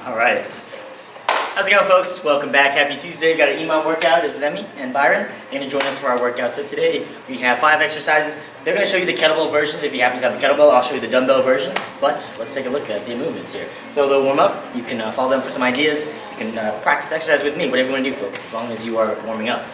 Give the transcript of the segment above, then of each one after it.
Alright. How's it going, folks? Welcome back. Happy Tuesday. We've got an Emom workout. This is Emmy and Byron. They're going to join us for our workout. So today we have 5 exercises. They're going to show you the kettlebell versions. If you happen to have a kettlebell, I'll show you the dumbbell versions. But let's take a look at the movements here. So they'll warm up. You can follow them for some ideas. You can practice the exercise with me, whatever you want to do, folks, as long as you are warming up.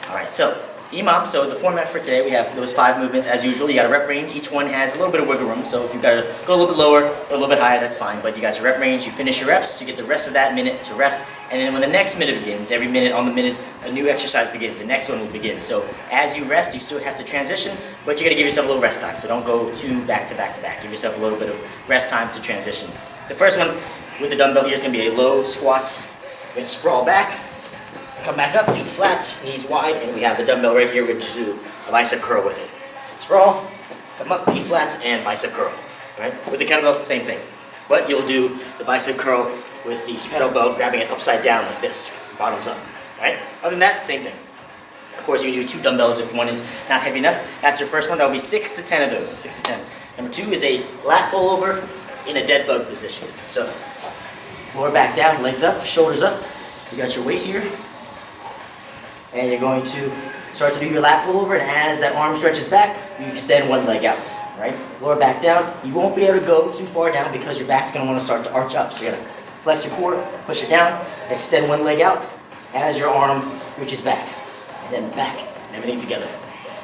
Alright, so Emom, so the format for today, we have those 5 movements as usual. You got a rep range. Each one has a little bit of wiggle room, so if you've got to go a little bit lower or a little bit higher, that's fine. But you got your rep range, you finish your reps, you get the rest of that minute to rest, and then when the next minute begins, every minute on the minute, a new exercise begins. The next one will begin. So as you rest, you still have to transition, but you got to give yourself a little rest time. So don't go too back to back to back. Give yourself a little bit of rest time to transition. The first one with the dumbbell here is going to be a low squat. We're going to sprawl back. Come back up, feet flat, knees wide, and we have the dumbbell right here. We're going to do a bicep curl with it. Sprawl, come up, feet flat, and bicep curl. Right? With the kettlebell, same thing. But you'll do the bicep curl with the kettlebell, grabbing it upside down like this, bottoms up. Right? Other than that, same thing. Of course, you can do 2 dumbbells if one is not heavy enough. That's your first one. That'll be 6 to 10 of those. 6 to 10. Number 2 is a lat pullover in a dead bug position. So, lower back down, legs up, shoulders up. You got your weight here. And you're going to start to do your lat pullover, and as that arm stretches back, you extend one leg out, right? Lower back down. You won't be able to go too far down because your back's going to want to start to arch up. So you're going to flex your core, push it down, extend one leg out as your arm reaches back, and then back, and everything together.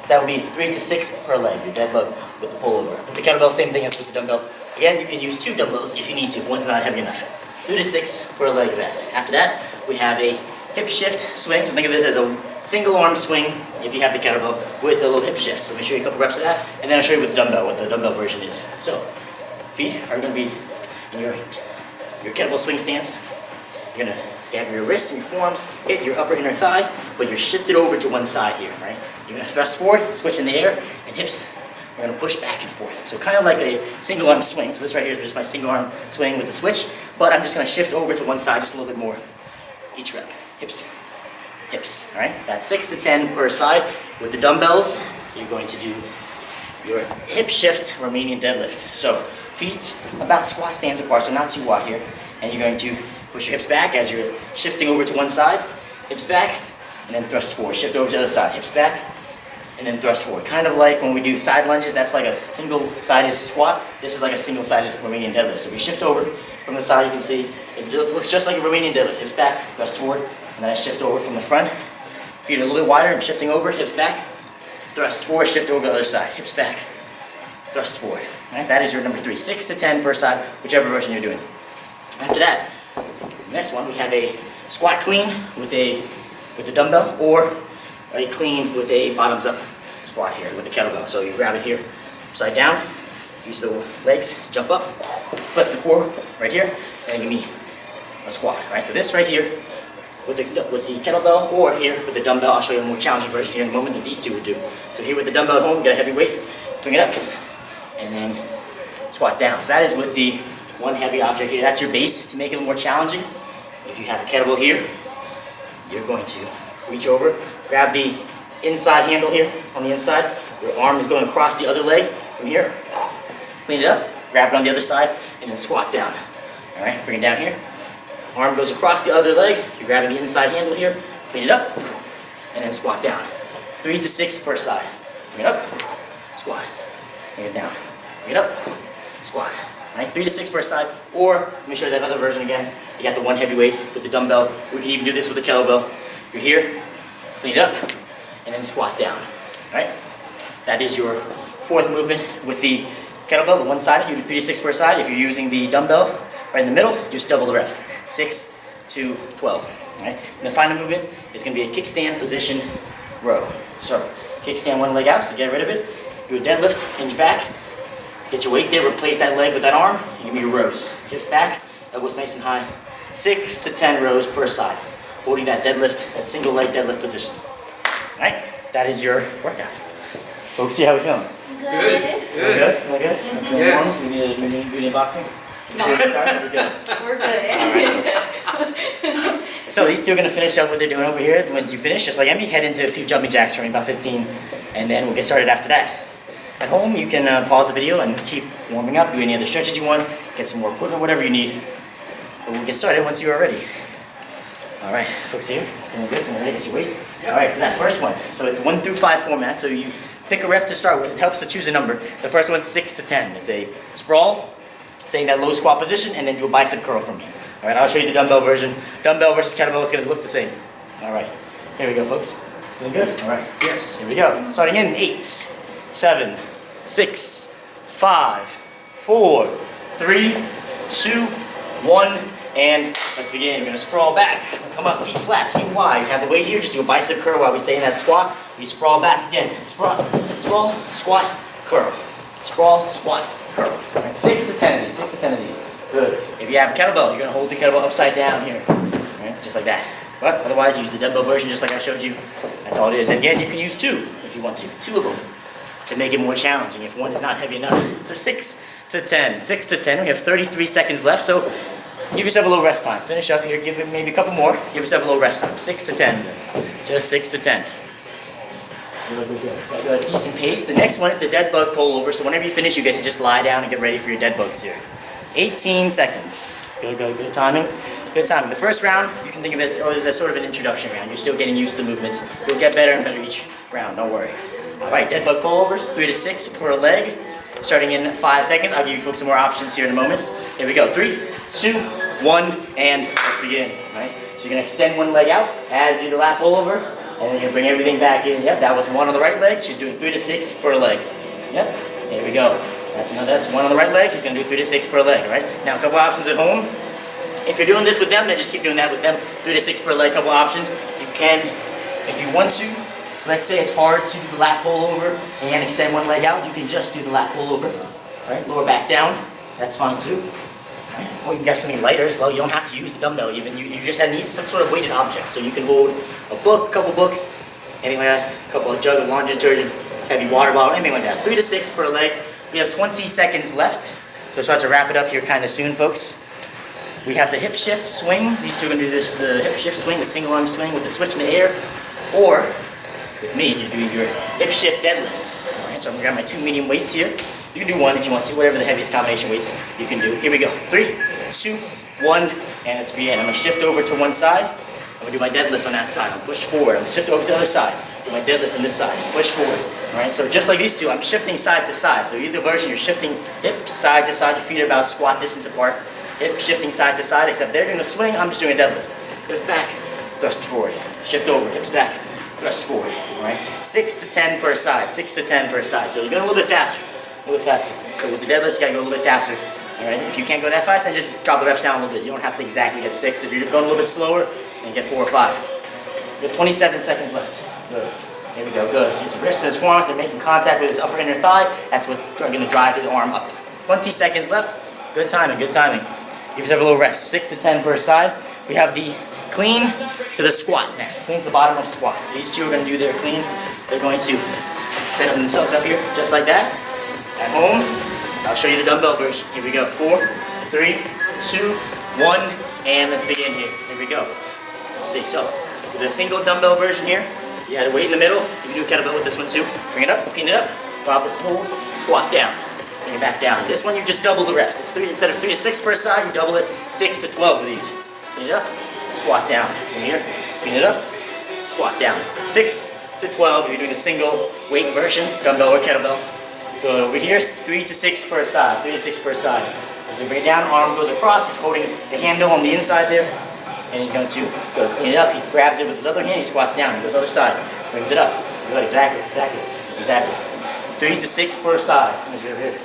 That will be 3 to 6 per leg, your dead bug with the pullover. With the kettlebell, same thing as with the dumbbell. Again, you can use 2 dumbbells if you need to, if one's not heavy enough. 3 to 6 per leg of that. After that, we have a hip shift swing. So think of this as a single arm swing if you have the kettlebell with a little hip shift. So let me show you a couple reps of that, and then I'll show you with the dumbbell, what the dumbbell version is. So feet are going to be in your kettlebell swing stance. You're going to have your wrist and your forearms hit your upper inner thigh, but you're shifted over to one side here, right? You're going to thrust forward, switch in the air, and hips are going to push back and forth. So kind of like a single arm swing. So this right here is just my single arm swing with the switch, but I'm just going to shift over to one side just a little bit more each rep. Hips, hips, all right? That's 6 to 10 per side. With the dumbbells, you're going to do your hip shift Romanian deadlift. So feet about squat stance apart, so not too wide here. And you're going to push your hips back as you're shifting over to one side, hips back, and then thrust forward. Shift over to the other side, hips back, and then thrust forward. Kind of like when we do side lunges, that's like a single-sided squat. This is like a single-sided Romanian deadlift. So we shift over from the side, you can see it looks just like a Romanian deadlift. Hips back, thrust forward, and then I shift over from the front. Feet a little bit wider, I'm shifting over, hips back, thrust forward, shift over to the other side, hips back, thrust forward. All right, that is your number 3, 6 to 10 per side, whichever version you're doing. After that, the next one, we have a squat clean with the dumbbell, or a clean with a bottoms up squat here with the kettlebell. So you grab it here, upside down, use the legs, jump up, flex the core right here, and give me a squat. Right. So this right here with the kettlebell, or here with the dumbbell. I'll show you a more challenging version here in a moment that these 2 would do. So here with the dumbbell at home, get a heavy weight, bring it up, and then squat down. So that is with the one heavy object here. That's your base to make it a little more challenging. If you have a kettlebell here, you're going to reach over, grab the inside handle here on the inside. Your arm is going across the other leg from here. Clean it up, grab it on the other side, and then squat down. All right, bring it down here. Arm goes across the other leg. You're grabbing the inside handle here. Clean it up, and then squat down. 3 to 6 per side. Bring it up, squat. Bring it down. Bring it up, squat. All right, 3 to 6 per side. Or let me show you that other version again. You got the one heavy weight with the dumbbell. We can even do this with the kettlebell. You're here, clean it up, and then squat down. All right, that is your 4th movement with the kettlebell, the one-sided. You do 3 to 6 per side. If you're using the dumbbell right in the middle, just double the reps, 6 to 12. All right, and the final movement is going to be a kickstand position row. So kickstand one leg out, so get rid of it. Do a deadlift, hinge back, get your weight there, replace that leg with that arm, and give me your rows. Hips back, elbows nice and high, 6 to 10 rows per side. Holding that deadlift, that single leg deadlift position. All right, that is your workout. Folks, see how we feeling? Good. Good? Okay. Yes. We need any boxing? No. We're good. We're good. All right, folks. So these 2 are going to finish up what they're doing over here. Once you finish, just like Emmy, head into a few jumping jacks for about 15, and then we'll get started after that. At home, you can pause the video and keep warming up, do any other stretches you want, get some more equipment, whatever you need. But we'll can get started once you are ready. All right, folks here, feeling good, feeling ready, get your weights. All right, so that first one, so it's 1 through 5 format, so you pick a rep to start with. It helps to choose a number. The first one's 6 to 10. It's a sprawl, staying that low squat position, and then do a bicep curl from here. All right, I'll show you the dumbbell version. Dumbbell versus kettlebell, it's gonna look the same. All right, here we go, folks. Feeling good? All right, yes, here we go. Starting in 8, 7, 6, 5, 4, 3, 2, 1, and let's begin. You're gonna sprawl back. Come up, feet flat, feet wide. You have the weight here, just do a bicep curl while we stay in that squat. We sprawl back again. Sprawl, squat, curl. Sprawl, squat, curl. All right, 6 to 10 of these, 6 to 10 of these. Good. If you have a kettlebell, you're gonna hold the kettlebell upside down here. All right, just like that. But otherwise, use the dumbbell version just like I showed you. That's all it is. And again, you can use 2 if you want to. 2 of them to make it more challenging if one is not heavy enough. So 6 to 10. 6 to 10. We have 33 seconds left, so give yourself a little rest time. Finish up here, give it maybe a couple more. Give yourself a little rest time. 6 to 10. Just 6 to 10. Got a decent pace. The next one is the Deadbug Pullover. So whenever you finish, you get to just lie down and get ready for your dead bugs here. 18 seconds. Good timing. Good timing. The first round, you can think of it as sort of an introduction round. You're still getting used to the movements. You'll get better and better each round, don't worry. All right, Deadbug Pullovers, 3 to 6 per leg. Starting in 5 seconds. I'll give you folks some more options here in a moment. Here we go. 3, 2, 1, and let's begin. All right. So you're gonna extend one leg out as you do the Lat Pullover, and then you're gonna bring everything back in. Yep, that was 1 on the right leg. She's doing 3 to 6 per leg. Yep. Here we go. That's 1 on the right leg. He's gonna do 3 to 6 per leg. All right. Now a couple options at home. If you're doing this with them, then just keep doing that with them. 3 to 6 per leg. Couple options. You can, if you want to. Let's say it's hard to do the Lat Pullover and extend one leg out. You can just do the Lat Pullover. All right. Lower back down. That's fine too. Or you can get something lighter as well. You don't have to use a dumbbell even. You just need some sort of weighted object. So you can hold a book, a couple books, anything like that, a couple of jug of laundry detergent, heavy water bottle, anything like that. 3 to 6 per leg. We have 20 seconds left. So start to wrap it up here kind of soon, folks. We have the hip shift swing. These two are going to do this, the hip shift swing, the single arm swing with the switch in the air. Or, with me, you're doing your hip shift deadlift. All right, so I'm going to grab my 2 medium weights here. You can do 1 if you want to, whatever the heaviest combination weights you can do. Here we go. 3, 2, 1, and let's begin. I'm going to shift over to one side. I'm going to do my deadlift on that side. I'll push forward. I'm going to shift over to the other side. Do my deadlift on this side. Push forward. All right, so just like these two, I'm shifting side to side. So either version, you're shifting hip side to side. Your feet are about squat distance apart. Hip shifting side to side, except they're doing a swing. I'm just doing a deadlift. Hips back, thrust forward. Shift over, hips back, thrust forward. All right, 6 to 10 per side. 6 to 10 per side. So you're going a little bit faster. A little faster. So with the deadlifts, you gotta go a little bit faster. All right. If you can't go that fast, then just drop the reps down a little bit. You don't have to exactly get 6. If you're going a little bit slower, then get 4 or 5. You have 27 seconds left. Good. Here we go. Good. His wrists and his forearms are making contact with his upper inner thigh. That's what's going to drive his arm up. 20 seconds left. Good timing. Good timing. Give yourself a little rest. 6 to 10 per side. We have the clean to the squat next. Clean to the bottom of squat. So these two are going to do their clean. They're going to set up themselves up here just like that. At home, I'll show you the dumbbell version. Here we go. 4, 3, 2, 1, and let's begin here. Here we go. Let's see. So, with the single dumbbell version here, you had a weight in the middle. You can do a kettlebell with this one too. Bring it up, clean it up, drop it, hold, squat down, bring it back down. This one you just double the reps. It's 3 instead of 3 to 6 per side. You double it, 6 to 12 of these. Clean it up, squat down. From here, clean it up, squat down. 6 to 12 if you're doing a single weight version, dumbbell or kettlebell. Go over here, 3 to 6 per side, 3 to 6 per side. As we bring it down, arm goes across, he's holding the handle on the inside there, and he's going to go clean it up. He grabs it with his other hand, he squats down, he goes other side, brings it up. Good, exactly. 3 to 6 per side. Over here.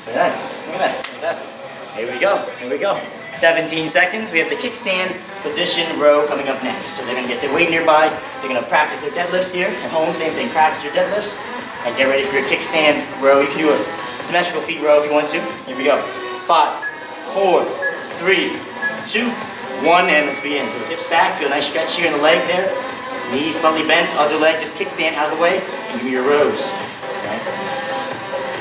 Very nice, look at that, fantastic. Here we go. 17 seconds, we have the Kickstand Position Row coming up next. So they're going to get their weight nearby, they're going to practice their deadlifts here. At home, same thing, practice your deadlifts. And get ready for your Kickstand row. You can do a symmetrical feet row if you want to. Here we go. 5, 4, 3, 2, 1, and let's begin. So hips back, feel a nice stretch here in the leg there. Knees slightly bent, other leg just kickstand out of the way, and give me your rows. Okay.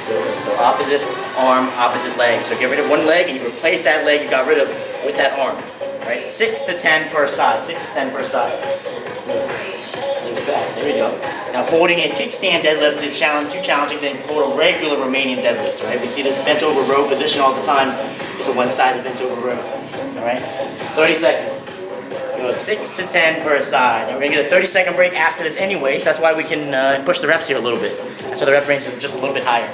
Good. So opposite arm, opposite leg. So get rid of one leg and you replace that leg you got rid of with that arm. Right? 6 to 10 per side. 6 to 10 per side. Good. Back. There we go. Now holding a kickstand deadlift is too challenging than hold a regular Romanian deadlift, right? We see this bent over row position all the time. It's a one-sided bent over row. All right? 30 seconds. Go 6 to 10 per side. And we're gonna get a 30-second break after this anyway, so that's why we can push the reps here a little bit. That's why the rep range is just a little bit higher.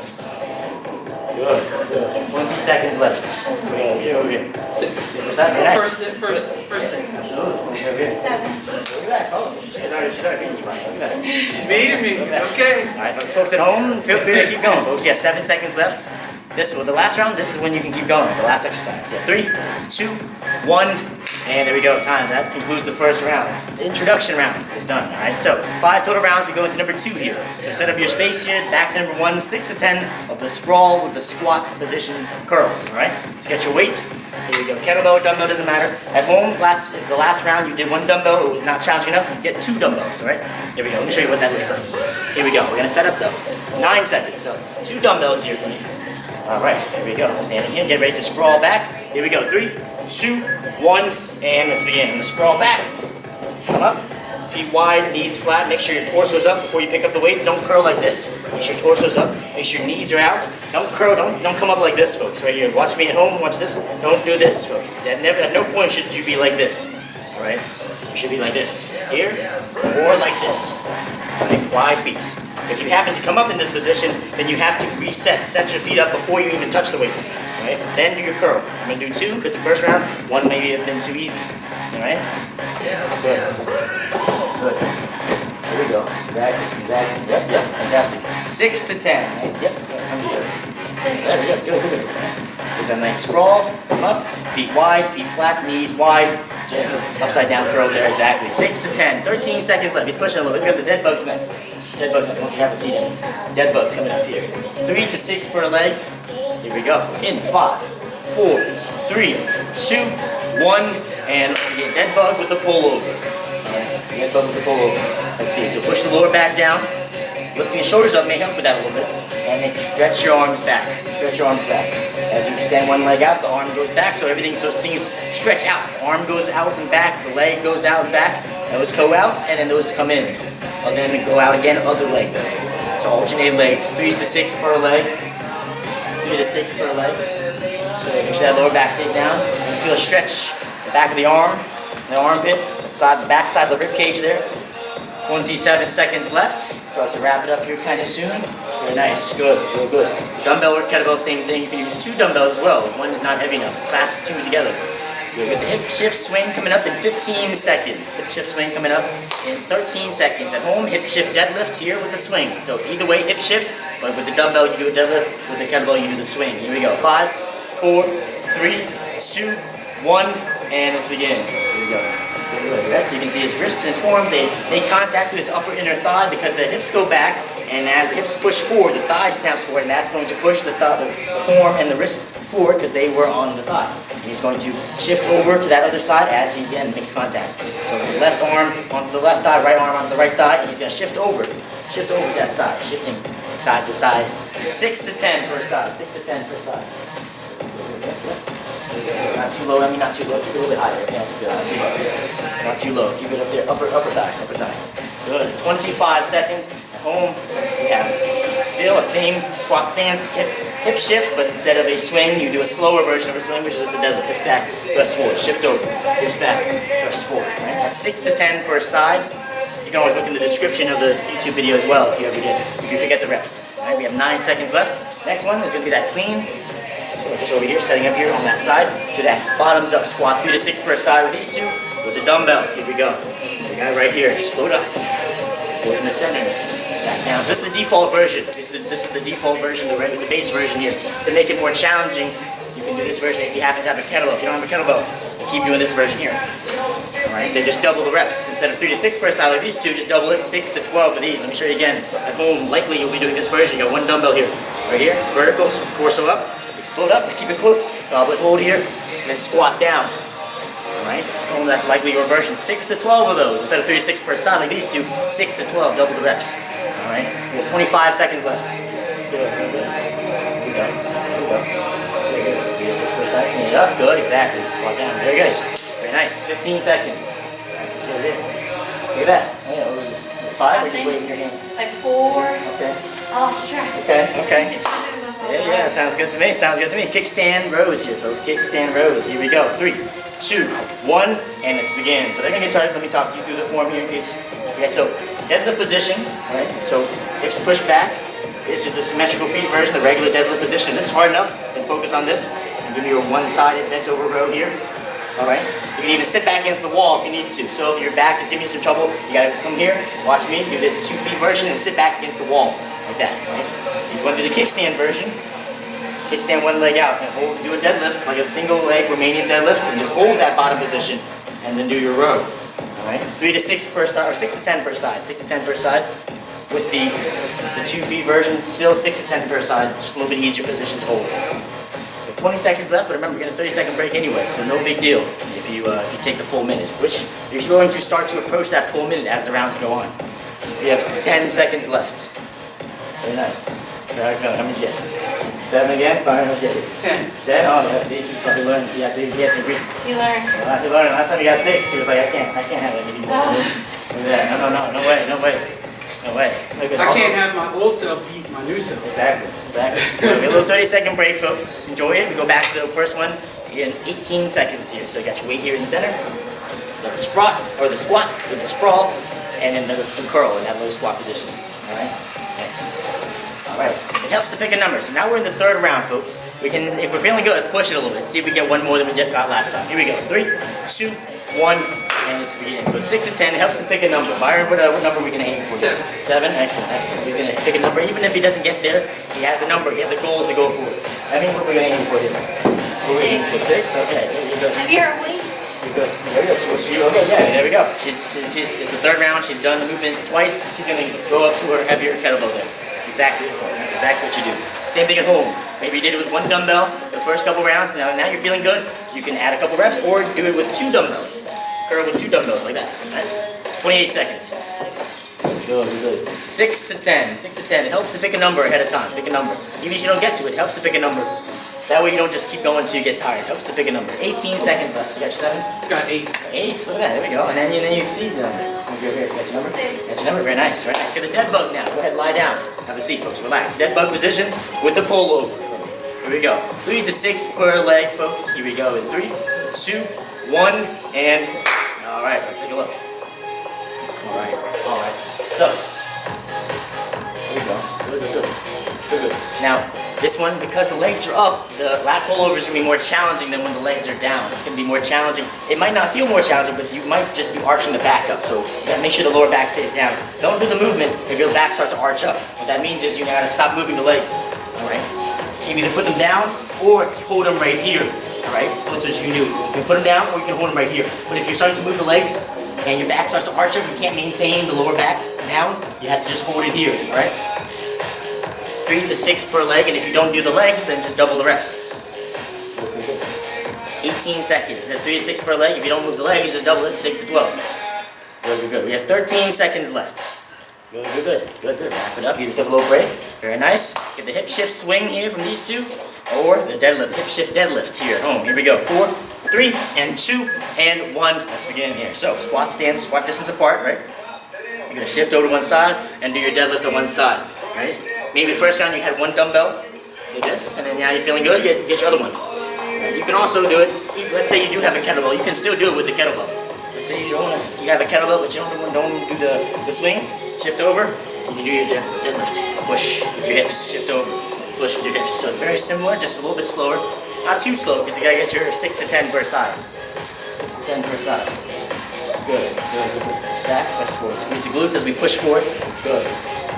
Good, good. 20 seconds left. Over here. 6. Nice. First set. Over here. 7. Look at that. Oh, she's already beating you, Brian. Look at that. She's beating me. Okay. All right, folks at home, feel free to keep going, folks. Yeah, 7 seconds left. The last round, this is when you can keep going. The last exercise. Yeah, 3, 2, 1, and there we go. Time. That concludes the first round. The introduction round is done. All right. So 5 total rounds. We go into number 2 here. So set up your space here. Back to number 1. 6 to 10 of the sprawl with the squat position curls. All right. So get your weight. Here we go. Kettlebell or dumbbell doesn't matter. At home, if the last round you did 1 dumbbell, it was not challenging enough. You get 2 dumbbells. All right. Here we go. Let me show you what that looks like. Here we go. We're gonna set up though. 9 seconds. So 2 dumbbells here for me. All right, here we go. Standing here, get ready to sprawl back. Here we go. 3, 2, 1, and let's begin. The sprawl back. Come up. Feet wide, knees flat. Make sure your torso's up before you pick up the weights. Don't curl like this. Make sure your torso's up. Make sure your knees are out. Don't curl. Don't come up like this, folks. Right here. Watch me at home. Watch this. Don't do this, folks. At no point should you be like this. All right. You should be like this here or like this. Right? Wide feet. If you happen to come up in this position, then you have to reset, set your feet up before you even touch the weights, right? Then do your curl. I'm gonna do 2 because the first round, 1 maybe have been too easy, all right? Good. Good. Here we go. Exactly. Yep, fantastic. 6 to 10. Nice. Yep. Come here. There we go. Good. There's a nice sprawl. Come up. Feet wide, feet flat, knees wide. Upside down curl there. Exactly. 6 to 10. 13 seconds left. He's pushing a little bit. We got the dead bugs next. Dead bugs, I don't you have a seat in. Dead bugs coming up here. 3 to 6 per leg. Here we go. In 5, 4, 3, 2, 1, and let's begin. Dead bug with the pullover. Alright, dead bug with the pullover. Let's see. So push the lower back down. Lifting your shoulders up may help with that a little bit. And then stretch your arms back. Stretch your arms back. As you extend one leg out, the arm goes back. So things stretch out. The arm goes out and back. The leg goes out and back. Those go outs, and then those come in. And then go out again, other leg though. So alternate legs, 3 to 6 per leg. 3 to 6 per leg. Good. Make sure that lower back stays down. And feel a stretch, the back of the arm, the armpit, the back side of the rib cage there. 27 seconds left. Start to wrap it up here kind of soon. Very nice, good. Dumbbell or kettlebell, same thing. You can use 2 dumbbells as well if one is not heavy enough. Clasp 2 together. We've got the hip shift swing coming up in 15 seconds. Hip shift swing coming up in 13 seconds. At home, hip shift deadlift here with the swing. So either way, hip shift, but with the dumbbell you do a deadlift, with the kettlebell you do the swing. Here we go. 5, 4, 3, 2, 1, and let's begin. Here we go. Right, so you can see his wrists and his forearms, they make contact with his upper inner thigh because the hips go back, and as the hips push forward, the thigh snaps forward, and that's going to push the forearm and the wrist forward because they were on the thigh. And he's going to shift over to that other side as he again makes contact. So the left arm onto the left thigh, right arm onto the right thigh, and he's going to shift over to that side, shifting side to side. 6 to 10 per side, 6 to 10 per side. Not too low, not too low, keep it a little bit higher. Yeah, that's good, not too low. Not too low, keep it up there, upper thigh. Good, 25 seconds. At home, we have still a same squat stance, hip shift, but instead of a swing, you do a slower version of a swing, which is just a deadlift. Hips back, thrust forward, shift over, hips back, thrust forward. Right? That's 6 to 10 per side. You can always look in the description of the YouTube video as well if you forget the reps. Right? We have 9 seconds left. Next one is going to be that clean. So just over here, setting up here on that side to that bottoms up squat, 3 to 6 per side with these 2 with the dumbbell. Here we go. The guy right here, explode up. Put in the center. Back down. So this is the default version. This is the default version, the base version here. To make it more challenging, you can do this version if you happen to have a kettlebell. If you don't have a kettlebell, you keep doing this version here. Alright, then just double the reps. Instead of 3 to 6 per side like these 2, just double it 6 to 12 of these. Let me show you again. At home, likely you'll be doing this version. You got 1 dumbbell here. Right here, vertical, torso up. Explode up, keep it close, goblet hold here, and then squat down. Alright, oh, that's likely your version. 6 to 12 of those. Instead of 3 to 6 per side like these 2, 6 to 12, double the reps. Alright, we have 25 seconds left. Good. Here we go. 3 to 6 per side, clean it up, good, exactly. Squat down, there you go. Very nice, 15 seconds. Look at that. Oh, yeah, what was it? 5 or just waving your hands? Like 4. Okay. I lost track. Okay. Yeah, sounds good to me. Kickstand Rose here, folks. Kickstand Rose. Here we go. 3, 2, 1, and let's begin. So they're gonna get started. Let me talk you through the form here in case you forget. So deadlift position, right? So hips push back. This is the symmetrical feet version, the regular deadlift position. This is hard enough, then focus on this. And give me your one-sided bent over row here. All right? You can even sit back against the wall if you need to. So if your back is giving you some trouble, you gotta come here, watch me, do this 2 feet version and sit back against the wall, like that, right? If you wanna do the kickstand version, kickstand one leg out and do a deadlift, like a single leg Romanian deadlift, and just hold that bottom position, and then do your row, all right? 3 to 6 per side, or 6 to 10 per side, 6 to 10 per side. With the 2 feet version, still 6 to 10 per side, just a little bit easier position to hold. 20 seconds left, but remember, we're getting a 30-second break anyway, so no big deal if you take the full minute, which you're going to start to approach that full minute as the rounds go on. We have 10 seconds left. Very nice. How are you feeling? How many did you get? 7 again? 5, how much did you get? 10. 10? Oh, yeah, see, you start to learn. Yeah, see, you have to increase. You learned. You learned. Last time you got 6, he was like, I can't have that anymore. Look at that. No way. No way. I can't have my old self beat my new self. Exactly. A little 30-second break, folks. Enjoy it. We go back to the first one in 18 seconds here. So you got your weight here in the center, the squat with the sprawl, and then the curl in that low squat position. All right. Excellent. All right. It helps to pick a number. So now we're in the third round, folks. We can, if we're feeling good, push it a little bit. See if we get one more than we got last time. Here we go. 3, 2, 1. And it's beginning. So 6 to 10 helps him pick a number. Byron, what number are we going to aim for? 7. 7? Excellent. So he's going to pick a number. Even if he doesn't get there, he has a number. He has a goal to go for. I mean, what are we going to aim for here? 6? Okay. You're good. Have you heard weight? You're good. There we go. Okay, yeah, there we go. It's the third round. She's done the movement twice. She's going to go up to her heavier kettlebell there. That's exactly the point. That's exactly what you do. Same thing at home. Maybe you did it with 1 dumbbell the first couple rounds. Now you're feeling good. You can add a couple reps or do it with 2 dumbbells. Curl with 2 dumbbells like that. Right? 28 seconds. Good. 6 to 10. 6 to 10. It helps to pick a number ahead of time. Pick a number. Even if you don't get to it, it helps to pick a number. That way you don't just keep going until you get tired. It helps to pick a number. 18 seconds left. You got your 7? Got 8. 8. Look at that. There we go. And then you exceed the number. Here. You got your number? Got your number. Very nice. Get the dead bug now. Go ahead, lie down. Have a seat, folks. Relax. Dead bug position with the pull over. Here we go. 3 to 6 per leg, folks. Here we go. In 3, 2, 1, and... All right, let's take a look. All right. So, here we go. Good. Now, this one, because the legs are up, the lat pullover is going to be more challenging than when the legs are down. It's going to be more challenging. It might not feel more challenging, but you might just be arching the back up. So, you got to make sure the lower back stays down. Don't do the movement if your back starts to arch up. What that means is you got to stop moving the legs. All right? You can either put them down or hold them right here. Alright, so that's what you can do. You can put them down or you can hold them right here. But if you're starting to move the legs and your back starts to arch up, you can't maintain the lower back down, you have to just hold it here, alright? 3 to 6 per leg, and if you don't do the legs, then just double the reps. 18 seconds. Then 3 to 6 per leg. If you don't move the legs, just double it, 6 to 12. Good. We have 13 seconds left. Good. Wrap it up. Give yourself a little break. Very nice. Get the hip shift swing here from these two. Or the deadlift, hip shift deadlift here at home. Here we go. 4, 3, and 2, and 1. Let's begin here. So squat stance, squat distance apart, right? You're gonna shift over to one side and do your deadlift on one side, right? Maybe the first round you had 1 dumbbell, do this, and then now you're feeling good, you get your other one. Right? You can also do it, let's say you do have a kettlebell, you can still do it with the kettlebell. Let's say you have a kettlebell, but you don't do the swings, shift over, you can do your deadlift. Push with your hips, shift over. Push with your hips. So it's very similar, just a little bit slower. Not too slow, because you gotta get your 6 to 10 per side. 6 to 10 per side. Good. Back, press forward. Squeeze the glutes as we push forward. Good.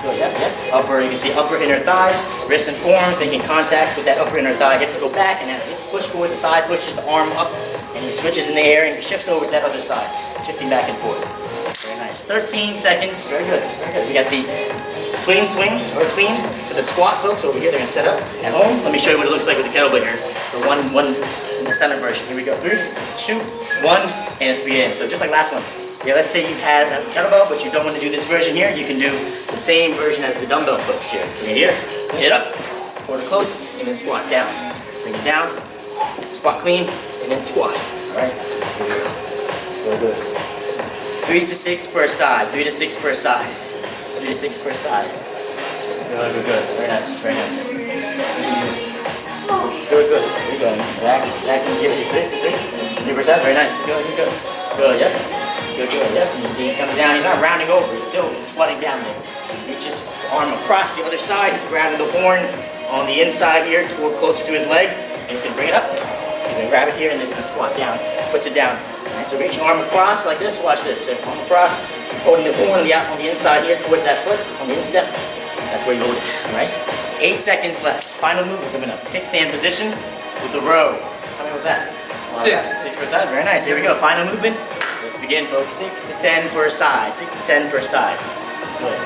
Yep. Upper, you can see upper inner thighs, wrists and forearms making contact with that upper inner thigh. Hips go back, and as the hips push forward, the thigh pushes the arm up, and he switches in the air, and he shifts over to that other side, shifting back and forth. Very nice. 13 seconds. Very good. We got the clean swing, or clean, for the squat, folks. Over here, they're going to set up. At home, let me show you what it looks like with the kettlebell here. The one in the center version. Here we go. 3, 2, 1, and it's begin. So just like last one. Yeah, let's say you had a kettlebell, but you don't want to do this version here. You can do the same version as the dumbbell, folks, here. Bring it here, clean it up, hold it close, and then squat down. Bring it down, squat clean, and then squat. All right? Good. 3 to 6 per side. 3 to 6 per side. 3 to 6 per side. Good. Very nice. Good. There you go. Exactly. Here. 3. 70%, very nice. Good, good, good. Good, yep. Good, good, yep. And you see he comes down, he's not rounding over, he's still flooding down there. Reaches arm across the other side, he's grabbing the horn on the inside here, closer to his leg, and he's gonna bring it up. He's gonna grab it here and then he's gonna squat down, puts it down. Alright, so reaching arm across like this, watch this. So arm across, holding the horn on the inside here towards that foot, on the instep. That's where you hold it, alright? 8 seconds left. Final movement coming up. Kickstand position with the row. How many was that? 6. 6%, very nice. Here we go, final movement. Let's begin, folks. 6 to 10 per side. 6 to 10 per side. Good.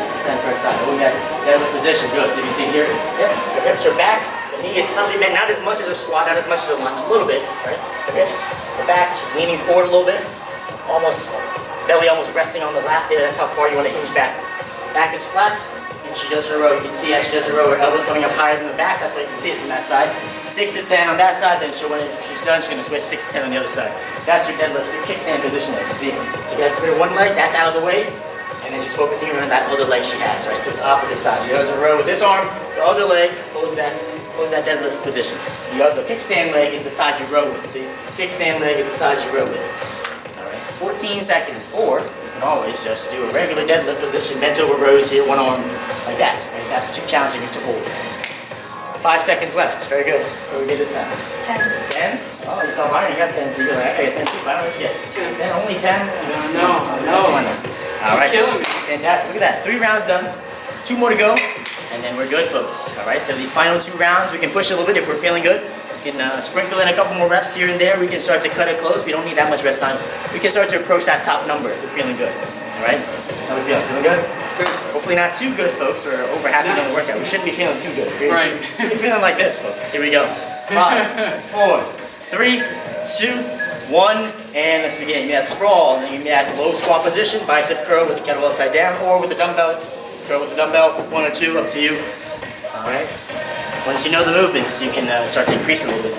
6 to 10 per side. Holding that deadlift position. Good. So you can see here, yep, the hips are back. The knee is slightly bent, not as much as a squat, not as much as a lunge, a little bit, right? The hips are back, just leaning forward a little bit. Almost, belly almost resting on the lap there. That's how far you want to hinge back. Back is flat. She does her row. You can see as she does her row, her elbows coming up higher than the back. That's why you can see it from that side. 6 to 10 on that side. Then when she's done, she's going to switch 6 to 10 on the other side. So that's your deadlift, your kickstand position there. You see, she got to clear one leg. That's out of the way, and then she's focusing on that other leg she has. Right. So it's opposite side. She does her row with this arm. The other leg holds that deadlift position. The kickstand leg is the side you row with. See, kickstand leg is the side you row with. All right. 14 seconds, or you can always just do a regular deadlift position, bent over rows here, one arm like that. Right? That's too challenging to hold. 5 seconds left. Very good. What do we get this time? 10. 10? Oh, you saw mine. You got 10. So you're like, I got 10 too. I don't get 10. Only 10? No. All right. Fantastic. Look at that. 3 rounds done. 2 more to go. And then we're good, folks. All right. So these final 2 rounds, we can push a little bit if we're feeling good. We can sprinkle in a couple more reps here and there. We can start to cut it close. We don't need that much rest time. We can start to approach that top number if we're feeling good. All right? How we feeling? Feeling good? Good. Hopefully not too good, folks. We're over halfway done the workout. We shouldn't be feeling too good. Right. We're feeling like this, folks. Here we go. 5, 4, 3, 2, 1, and let's begin. You got sprawl, and then you got low squat position, bicep curl with the kettlebell upside down, or with the dumbbell. Curl with the dumbbell, 1 or 2, up to you. All right. Once you know the movements, you can start to increase it a little bit.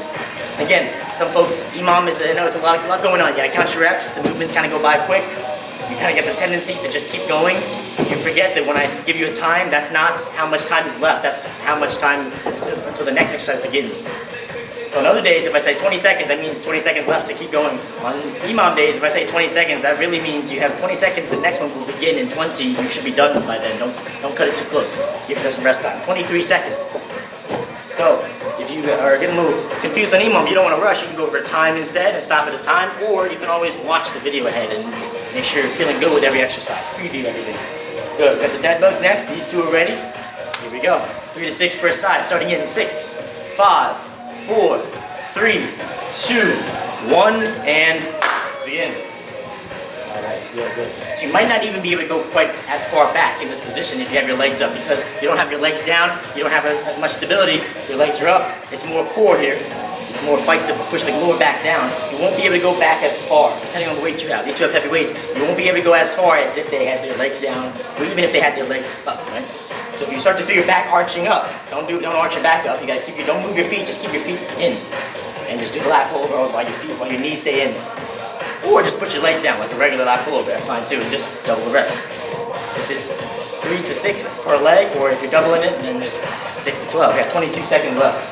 Again, some folks, Emom is, I know it's a lot going on. You gotta count your reps. The movements kind of go by quick. You kind of get the tendency to just keep going. You forget that when I give you a time, that's not how much time is left. That's how much time is until the next exercise begins. So on other days, if I say 20 seconds, that means 20 seconds left to keep going. On Emom days, if I say 20 seconds, that really means you have 20 seconds. The next one will begin in 20. You should be done by then. Don't cut it too close. Give yourself some rest time. 23 seconds. So, if you are getting a little confused on Emom, you don't want to rush, you can go for a time instead and stop at a time, or you can always watch the video ahead and make sure you're feeling good with every exercise. Preview everything. Good. Got the dead bugs next. These 2 are ready. Here we go. 3 to 6 per side. Starting in 6, 5, 4, 3, 2, 1, and begin. Alright, good. So you might not even be able to go quite as far back in this position if you have your legs up, because you don't have your legs down, you don't have as much stability, your legs are up, it's more core here, it's more fight to push the lower back down. You won't be able to go back as far, depending on the weight you have. These 2 have heavy weights, you won't be able to go as far as if they had their legs down, or even if they had their legs up, right? So if you start to feel your back arching up, don't arch your back up, you gotta don't move your feet, just keep your feet in. And just do the lat pullover while your knees stay in. Or just put your legs down like a regular lat pullover, that's fine too, and just double the reps. This is 3 to 6 per leg, or if you're doubling it, then just 6 to 12. You got 22 seconds left.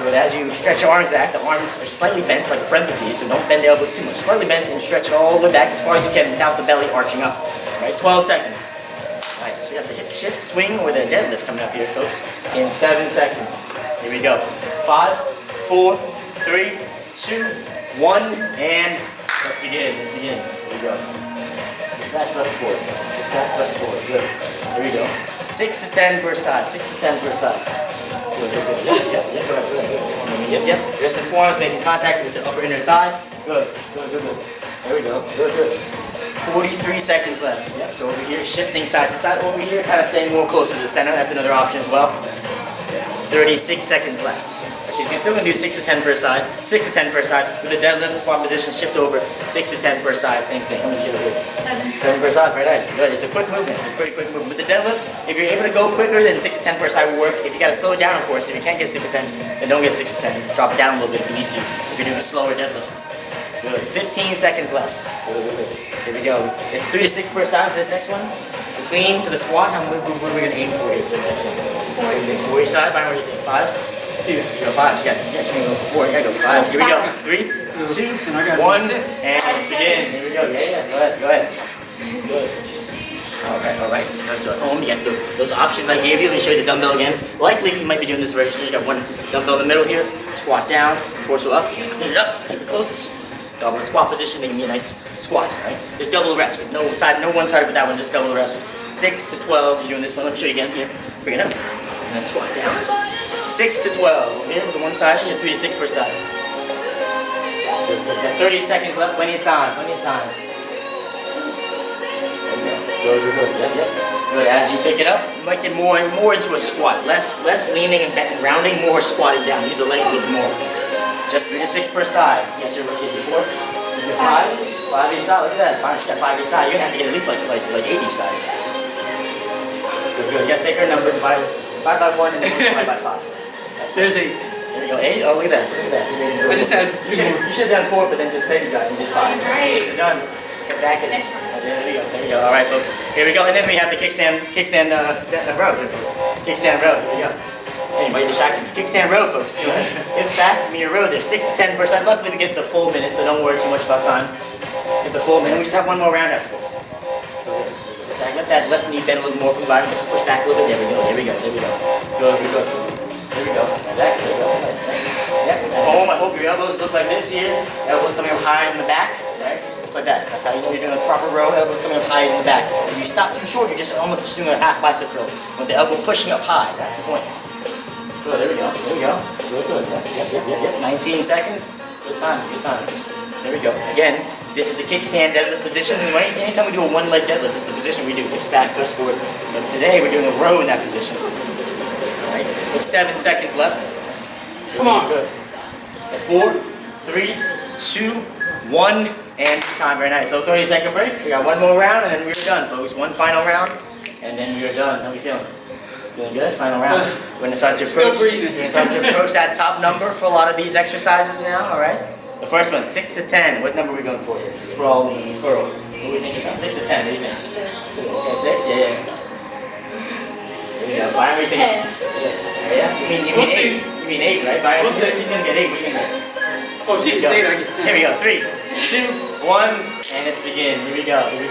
But as you stretch your arms back, the arms are slightly bent, like a parentheses, so don't bend the elbows too much. Slightly bent and stretch it all the way back as far as you can without the belly arching up. All right, 12 seconds. Nice, we have the hip shift swing or the deadlift coming up here, folks, in 7 seconds. Here we go. 5, 4, 3, 2, 1, and let's begin. Here we go. Just back thrust forward. Just back thrust forward. Good. Here we go. 6 to 10 per side. 6 to 10 per side. Good. Yep. Wrist and forearms making contact with the upper inner thigh. Good. There we go. Good. 43 seconds left. Yep. So over here, shifting side to side. Over here, kind of staying more closer to the center. That's another option as well. 36 seconds left. She's still going to do 6 to 10 per side. 6 to 10 per side. With the deadlift, squat position, shift over. 6 to 10 per side. Same thing. 7 per side. Very nice. Good. It's a quick movement. It's a pretty quick movement. With the deadlift, if you're able to go quicker, then 6 to 10 per side will work. If you got to slow it down, of course. If you can't get 6 to 10, then don't get 6 to 10. Drop it down a little bit if you need to. If you're doing a slower deadlift. Good. 15 seconds left. Good. Here we go. It's 3 to 6 per side for this next one. Clean to the squat. What are we going to aim for here for this next one? 4 each side. Byron, what do you think? 5? You go 5. Yes, you gotta go 4. You gotta go 5. Here we go. 3, 2, And I got 1, 6. and let's begin. Here we go. Yeah. Go ahead. Good. All right. So at home, you got those options I gave you. Let me show you the dumbbell again. Likely, you might be doing this version. You got one dumbbell in the middle here. Squat down, torso up. Clean it up. Keep it close. Double squat position. They give me a nice squat. Right? There's double reps. There's no one side with that one. Just double reps. 6 to 12. You're doing this one. Let me show you again. Here. Bring it up. And then squat down. 6 to 12. Here with the one side. And you're 3 to 6 per side. Good. Got 30 seconds left. Plenty of time. Good. Yep. Good. As you pick it up, make it more into a squat. Less leaning and rounding, more squatting down. Use the legs a little bit more. Just 3 to 6 per side. You got your rotate before. You got 5 each side. Look at that. Byron, she got 5 each side. You're gonna have to get at least like 8 each side. Good. You gotta take her number, divide by 1 and then divide by 5. There's 8. There you go. 8. Oh, look at that. I just had 2 more. You should have done 4, but then just say you did 5. Right. You're done. Get back in. There we go. All right, folks. Here we go. And then we have the Kickstand Row, here, folks. Kickstand Row. Here we go. Anybody distracted me? Kickstand Row, folks. It's back. I mean, your row. There's 6 to 10 per side. Luckily, we get the full minute, so don't worry too much about time. Get the full minute. We just have one more round after this. Let that left knee bend a little more from the bottom. Just push back a little bit. There we go. Good. There we go. Nice. Yep. At home, I hope your elbows look like this here. Elbows coming up high in the back. Right? Just like that. That's how you know you're doing a proper row. Elbows coming up high in the back. If you stop too short, you're just almost doing a half bicep curl with the elbow pushing up high. That's the point. Good. There we go. Good. Yep. 19 seconds. Good time. There we go. Again, this is the kickstand deadlift position. And anytime we do a one-leg deadlift, this is the position we do. Hips back, push forward. But today we're doing a row in that position. All right. With 7 seconds left. Come on. Good. At 4, 3, 2, 1, and time. Very nice. So 30-second break. We got one more round, and then we're done, folks. One final round, and then we are done. How are we feeling? Feeling good? Final round. We're gonna start to approach. Still breathing. We're gonna start to approach that top number for a lot of these exercises now. All right. The first one, 6 to 10. What number are we going for here? Sprawl, curl. What do we think about? 6 to 10. What do you think? Okay, 6. Yeah. There you go. Byron, we take. Yeah. You mean We'll 8? see. You mean 8, right? Byron, We'll see. she's gonna get 8. What are you gonna get? Oh, she gets 8, I get 10. Here we go. 3, 2, 1, and let's begin. Here we go. Yeah.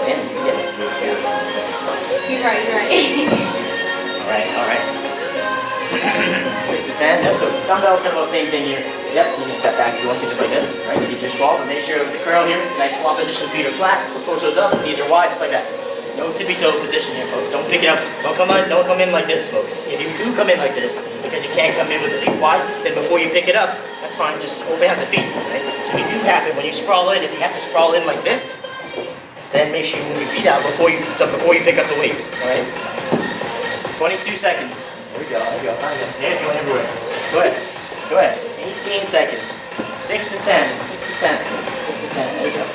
Man, you get it. You're right. All right. 6 to 10. Yep, so dumbbell, kettlebell, same thing here. Yep, you can step back if you want to, just like this. Right, use your sprawl, but make sure with the curl here, it's a nice squat position, feet are flat, torso's up, knees are wide, just like that. No tippy toe position here, folks. Don't pick it up. Don't come in like this, folks. If you do come in like this, because you can't come in with the feet wide, then before you pick it up, that's fine. Just open up the feet. Right? So if you do happen when you sprawl in, if you have to sprawl in like this, then make sure you move your feet out before you pick up the weight. All right. 22 seconds. There we go. Hands going everywhere. Go ahead. 18 seconds. 6 to 10. There we go.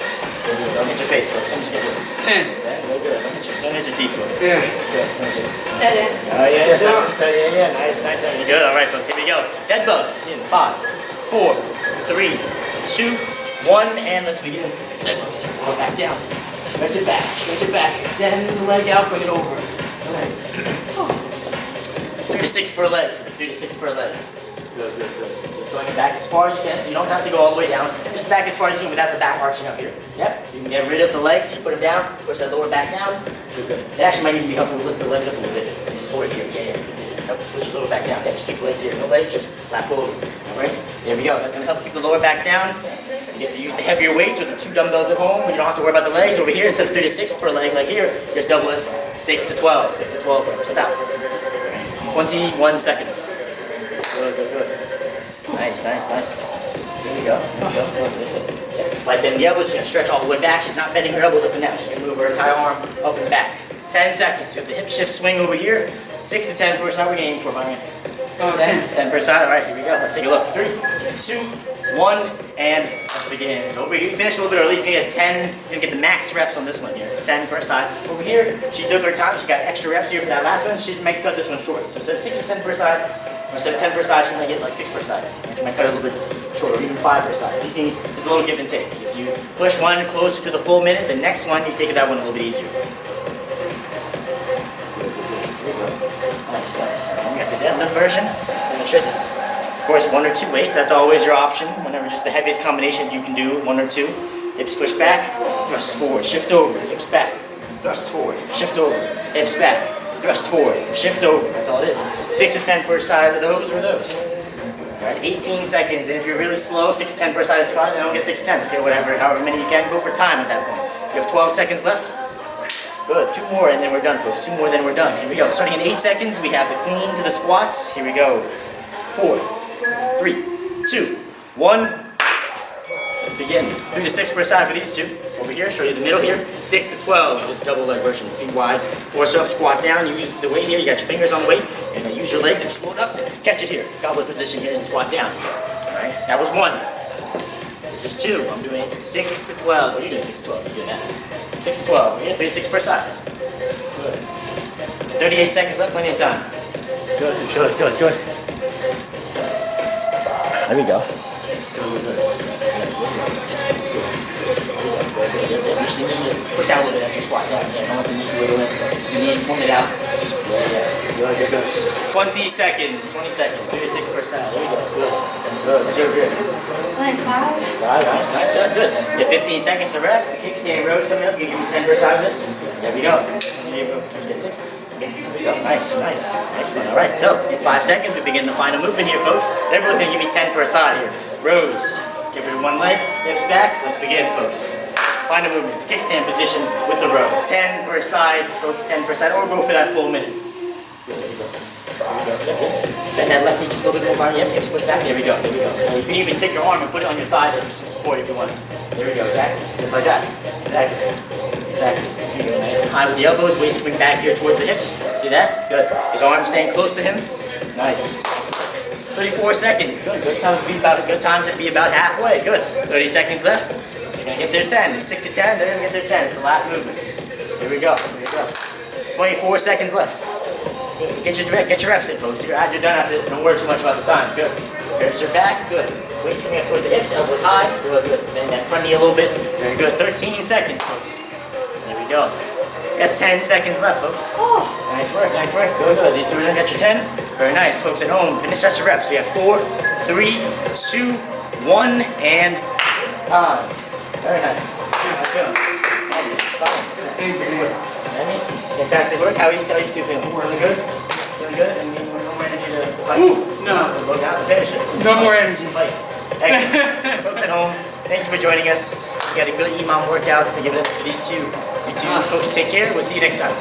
Don't hit your face, folks. Let me just get you. 10. Yeah, real good. Don't hit your teeth, folks. Yeah. Good. 7. Oh, yeah. 7. Yeah. Nice. You're good. All right, folks. Here we go. Dead bugs in 5, 4, 3, 2, 1, and let's begin. Dead bugs. Roll back down. Stretch it back. Extend the leg out, bring it over. All right. 3 to 6 per leg. Good. Just going back as far as you can, so you don't have to go all the way down. Just back as far as you can without the back arching up here. Yep. You can get rid of the legs, you put them down, push that lower back down. Good. It actually might even be helpful to lift the legs up a little bit. Just hold it here. Yeah. Help push the lower back down. Yeah, just keep the legs here. No legs, just Lat Pull Over. Alright? There we go. That's going to help keep the lower back down. You get to use the heavier weights or the 2 dumbbells at home. You don't have to worry about the legs. Over here, instead of 3 to 6 per leg like here, just double it. 6 to 12. 6 to 12 reps. About 21 seconds. Good. Nice. There we go. Slight bend the elbows. She's going to stretch all the way back. She's not bending her elbows up and down. She's going to move her entire arm up and back. 10 seconds. You have the hip shift swing over here. 6 to 10 per side. We're aiming for, Byron. 10 per side. All right, here we go. Let's take a look. 3, 2, 1, and let's begin. So over here, you finished a little bit early. He's going to get 10. He's going to get the max reps on this one here. 10 per side. Over here, she took her time. She got extra reps here for that last one. She's going to cut this one short. So instead of 6 to 10 per side, or instead of 10 per side, she might get like 6 per side. She might cut it a little bit shorter, or even 5 per side. Anything, there's a little give and take. If you push one closer to the full minute, the next one, you take that one a little bit easier. Nice. We got the deadlift version. course, 1 or 2 weights, that's always your option. Whenever just the heaviest combination you can do, 1 or 2. Hips push back, thrust forward, shift over, hips back, thrust forward, shift over, hips back, thrust forward, shift over. That's all it is. 6 to 10 per side of those or those. All right, 18 seconds. And if you're really slow, 6 to 10 per side of the squat, then don't get 6 to 10. Just get however many you can. Go for time at that point. You have 12 seconds left. Good. 2 more and then we're done, folks. 2 more, then we're done. Here we go. Starting in 8 seconds, we have the clean to the squats. Here we go. 4, 3, 2, 1. Let's begin. 3 to 6 per side for these two. Over here, show you the middle here. 6 to 12. This double leg version. Feet wide. Force up, squat down. Use the weight here. You got your fingers on the weight. And then use your legs and float up. Catch it here. Goblet position here and squat down. Alright, that was 1. This is 2. I'm doing 6 to 12. Oh, you're doing 6 to 12. You're doing that. 6 to 12. Here, 3 to 6 per side. Good. 38 seconds left. Plenty of time. Good, good, good, good. There we go. Push out a little bit as you squat down. Yeah, don't let the knees wiggle in. The knees pointed out. Yeah. Good, good, good. 20 seconds. 20 seconds. 3 to 6 per side. There we go. Good. Good. What's over here? Like 5. 5. Nice, nice. That's good. You have 15 seconds to rest. The Kickstand Rose coming up. You can give me 10 per side of it. There we go. There you go. You get 6. There we go. Nice, nice. Excellent. All right. So, in 5 seconds, we begin the final movement here, folks. They're both going to give me 10 per side here. Rose. Give her 1 leg. Hips back. Let's begin, folks. Final movement. Kickstand position with the row. 10 per side, folks. 10 per side. Or go for that full minute. Bend that left knee just a little bit more. Yep, hips push back. There we go. There we go. You can even take your arm and put it on your thigh there for some support if you want. There we go. Exactly. Just like that. Exactly. Exactly. There you go. Nice and high with the elbows. Weights coming back here towards the hips. See that? Good. His arm staying close to him. Nice. 34 seconds. Good. Good time to be about. Good time to be about halfway. Good. 30 seconds left. They're gonna get their 10. It's 6 to 10. They're gonna get their 10. It's the last movement. Here we go. Here we go. 24 seconds left. Get your reps in, folks. You're done after this. Don't worry too much about the time. Good. Hips are back. Good. Weights coming up towards the hips. Elbows high. Good. Good. Bend that front knee a little bit. Very good. 13 seconds, folks. There we go. We got 10 seconds left, folks. Oh. Nice work. Nice work. Good. Good. These two are gonna get your 10. Very nice, folks at home. Finish out your reps. We have 4, 3, 2, 1, and time. Very nice. How's it feeling? Excellent. Fine. Thanks, man. Fantastic work. How are you two feeling? Really good? Feeling good? And no more energy to fight? Ooh, no. Now's the finish it. No more energy. Fight. Excellent. Folks at home, thank you for joining us. We got a good Emom workout to give it up for these two. You two folks take care. We'll see you next time.